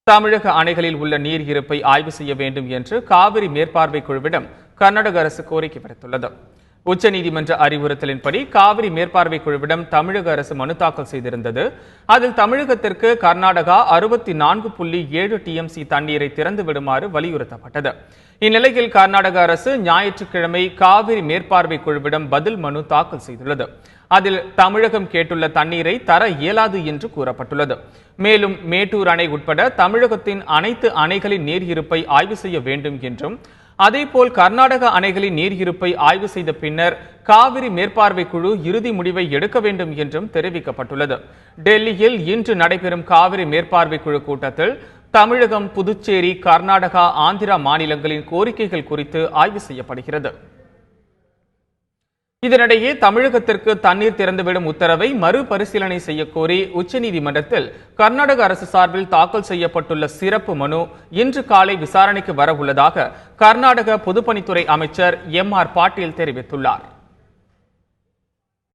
தமிழக அணைகளில் உள்ள நீர் இருப்பை ஆய்வு செய்ய வேண்டும் என்று காவிரி மேற்பார்வை குழுவிடம் கர்நாடக அரசு கோரிக்கை விடுத்துள்ளது. உச்சநீதிமன்ற அறிவுறுத்தலின்படி காவிரி மேற்பார்வை குழுவிடம் தமிழக அரசு மனு தாக்கல் செய்திருந்தது. அதில் தமிழகத்திற்கு கர்நாடகா 64.7 TMC தண்ணீரை திறந்து விடுமாறு வலியுறுத்தப்பட்டது. இந்நிலையில் கர்நாடக அரசு ஞாயிற்றுக்கிழமை காவிரி மேற்பார்வை குழுவிடம் பதில் மனு தாக்கல் செய்துள்ளது. அதில் தமிழகம் கேட்டுள்ள தண்ணீரை தர இயலாது என்று கூறப்பட்டுள்ளது. மேலும் மேட்டூர் அணை உட்பட தமிழகத்தின் அனைத்து அணைகளின் நீர் இருப்பை ஆய்வு செய்ய வேண்டும் என்றும், அதேபோல் கர்நாடக அணைகளின் நீர் இருப்பை ஆய்வு செய்த பின்னர் காவிரி மேற்பார்வை குழு இறுதி முடிவை எடுக்க வேண்டும் என்றும் தெரிவிக்கப்பட்டுள்ளது. டெல்லியில் இன்று நடைபெறும் காவிரி மேற்பார்வை குழு கூட்டத்தில் தமிழகம், புதுச்சேரி, கர்நாடகா, ஆந்திரா மாநிலங்களின் கோரிக்கைகள் குறித்து ஆய்வு செய்யப்படுகிறது. இதனிடையே தமிழகத்திற்கு தண்ணீர் திறந்துவிடும் உத்தரவை மறுபரிசீலனை செய்யக்கோரி உச்சநீதிமன்றத்தில் கர்நாடக அரசு சார்பில் தாக்கல் செய்யப்பட்டுள்ள சிறப்பு மனு இன்று காலை விசாரணைக்கு வரவுள்ளதாக கர்நாடக பொதுப்பணித்துறை அமைச்சர் MR பாட்டீல் தெரிவித்துள்ளார்.